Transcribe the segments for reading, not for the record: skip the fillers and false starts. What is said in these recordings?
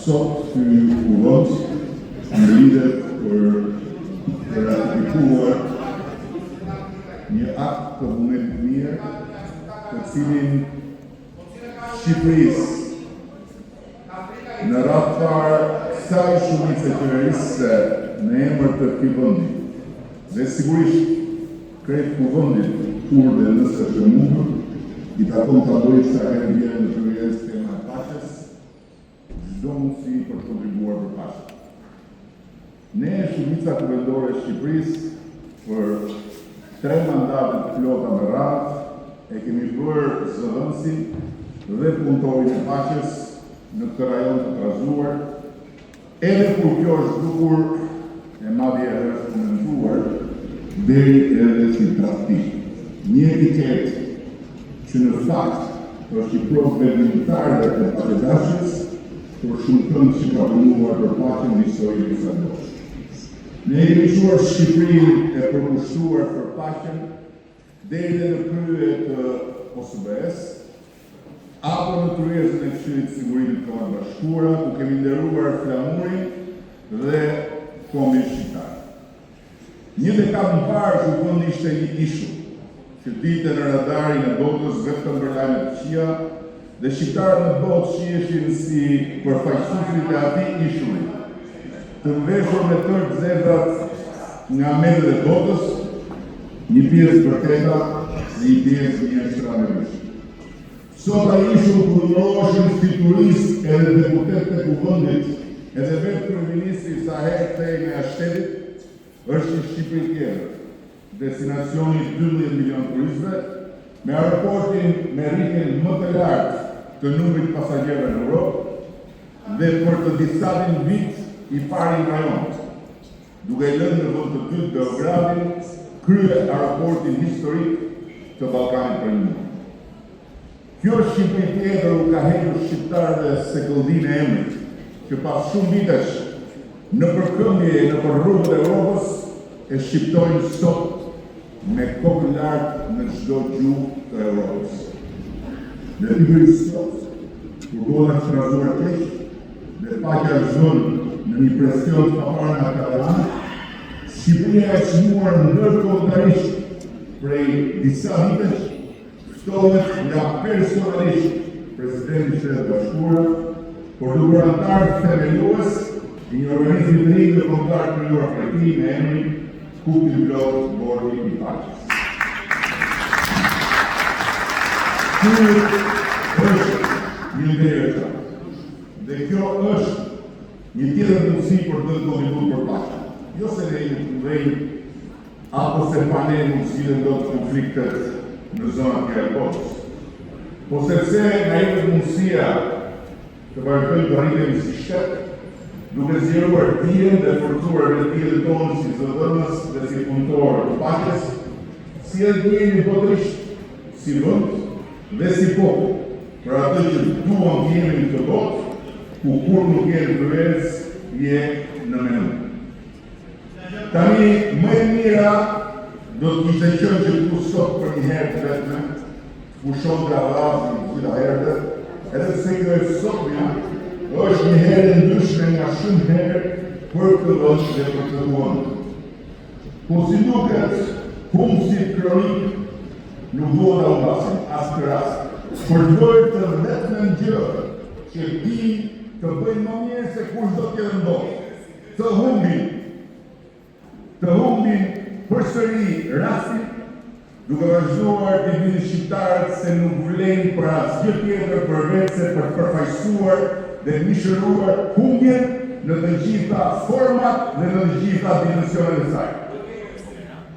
sot ky uvot ngrihet për të ratifikuar një akt të vullnetit mirë, të cilin Shqipërisë në radhë parë kësaj shumice qeverisë në emër të këtij vendi dhe sigurisht krejt kuvendit kur dhe nëse është mundur i takon ta bëjë sa herë vjen në kryes tema e paqes, çdo mundësi për të kontribuar për paqen. Ne, shumica kuvendore e Shqipërisë, për 3 mandate të plota me radhë, e kemi bërë zëvendësi dhe punëtorin e paqes në këtë rajon të trazuar, edhe kur kjo është dukur e madje edhe është komentuar deri edhe si tradhti. Një etiket që në fakt është i provë vendimtarëve të paqedashjes për shumë kënd që ka punuar për paqen në historinë e kësaj bote. Ne kemi quar Shqipërinë e përkushtuar për paqen deri në krye të OSBE-s, apo në kryesën e Këshillit të Sigurimit të Kombeve Bashkuara, ku kemi nderuar flamurin dhe kombin shqiptar. Një dekadë më parë, ky vend ishte një ishull që dilte në radarin e botës vetëm për lajme të këqija dhe shqiptarët në botë shiheshin si përfaqësuesit e atij ishulli, të mbeshur me tërë zezat nga medet e botës, një pjesë vërteta dhe një pjesë një ekstremisht. Sot ai ishull punëroheshin si turist edhe deputet të kuvendit, edhe vetë kryeministri sa herë kthehej nga shteti, është një Shqipëri tjetër, destinacioni 12 milion turistëve, me aeroportin me rritjen më të lartë të numrit pasagjerëve në Europë dhe për të disatin vit i pari në rajon, duke lënë në vend të dytë Beogradin, krye aeroportin historik të Ballkanit Perëndimor. Kjo Shqipëri tjetër u ka hequr shqiptarëve sekolldinë e emrit, që pas shumë vitesh në përkëmbje në për rrugët e Europës e shqiptojnë sot me kokën lartë në çdo gjuhë të Europës. Në Shqipëri sot, kur gola është trazuar keq dhe paqja është vënë në një presion të paparë nga katalanët, Shqipëria e çmuar ndërkombëtarisht prej disa vitesh ftohet nga personalisht presidenti i Shtetit Bashkuar, por duke antar themelues i një organizmi të ri të kombëtar krijuar prej tij me emrin Kupi Plot Bordi i Paqes. Ky është një ndërsa, dhe kjo është një tjetër mundësi për të kontribuar për paqen. Jo se ne jemi të vënë apo se pa ne nuk sillen dot konfliktet në zonat e botës, po sepse na jep mundësia të vazhdojmë të rritemi si shtet, duke zgjeruar dijen dhe forcuar vetëdijën tonë si zëdhënës dhe si punëtor të paqes, si edhe ndjehemi botërisht, si vend dhe si popull, për atë që duam të jemi në këtë botë, ku kur nuk jemi kryes, je në menu. Tani më e mira do të kishte qenë që këtu sot për një herë të vetme, pushon gravazin gjitha herët, edhe se kjo e sotmja është një herë e ndryshme nga shumë herë për këtë vend dhe për këtë vend. Po si duket, humbësit kronik nuk duhet ta humbasin as të rast, për të bërë të vetmen gjë që di të bëjnë më mirë se kush do t'jetë në botë. Të humbin përsëri rastin, duke vazhduar të vinë shqiptarët se nuk vlen për asgjë tjetër përveç se për të përfaqësuar dhe mishëruar humbjen në të gjitha format dhe në të gjitha dimensionet e saj.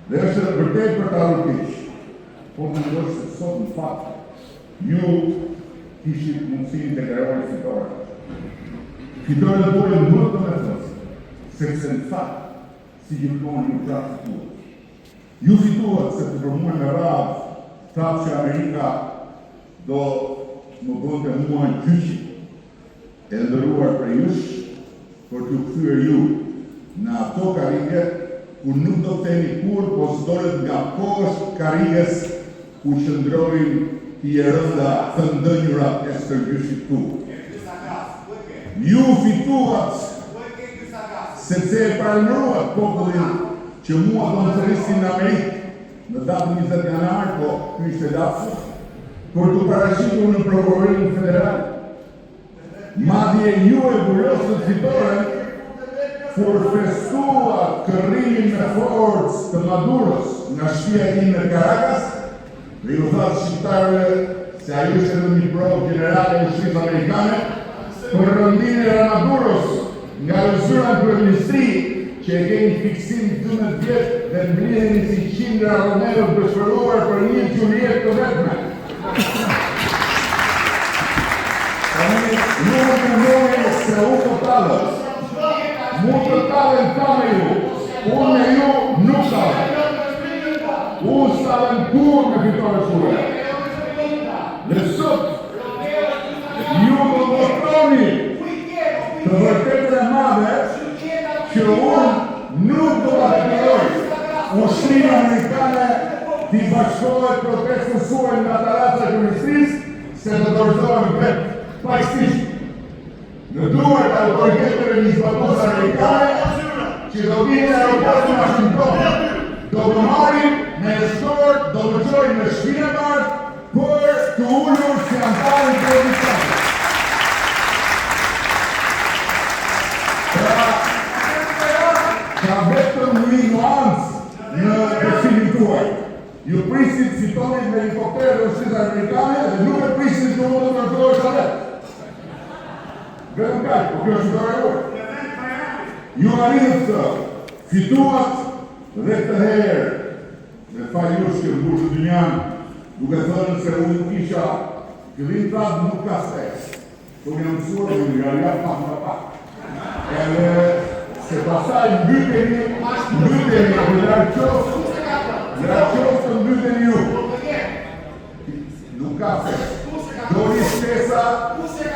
Dhe është vërtet për ta rrugësh. Po mendoj se sot në fakt ju kishit mundësinë të kërkoni fitore. Fitore duhen më të mëdha, sepse në fakt si gjithmonë ju gjatë fituar. Ju fituat se të përmuar me radhë thatë që Amerika do më bënte mua në gjyqi e ndëruar për jush për të kthyer ju në ato karrige ku nuk do të themi kur, po s'dolet nga poshtë karriges ku qëndrojnë i rënda të ndënjurat e stërgjyshit tu. ju fituat sepse e paralëruat popullin që mua do më thërisin në Amerikë në datën 20 janar, po ky ishte data për të paraqitur në prokurorinë federale. Madje ju e burosët fitoren kur festuat kërrimin me forcë të Maduros nga shtëpia e tij në Caracas, dhe ju thatë shqiptarëve se ajo ishte edhe një provë generale e ushtrisë amerikane për rëndimin e Maduros nga zyra në kryeministri që e keni fiksim 12 vjet dhe mblidheni si qindra Romero dëshpëruar për një Juliet të vetme. Nuk të mendoni se u të talët. Mu të talën ka me ju. Unë me ju nuk talën. Unë s'talën kur me fitore shule. Dhe sot, ju më mostroni të vërtetën e madhe që unë nuk do të apeloj ushtrisë amerikane t'i bashkohet protestën suaj nga taraca e kryeministrisë se të dorëzohen vetë pajisisht në duart autoriteteve një zbatues amerikane që do vinë në aeroportin Washington, do të marrin me eskort, do të çojnë në shtëpinë e bardhë për të ullur si antarë të opozitës. Ka vetëm një nuancë në besimin tuaj. Ju prisit fitonin me helikopterë dhe ushtrisë amerikane dhe nuk e prisit që mund të vërtetojë sa vetë. Vetëm kaq, po kjo është fitore juaj. Ju arritët të fituat dhe të herë me faljush që mbushë dynjan, duke thënë se unë nuk isha këllim prapë nuk ka stres. Po jam mësuar dhe nga rjatë pak nga pak. Edhe se pasaj mbyteni dhe raqos të mbyteni ju. Nuk ka stres. Do një shtesa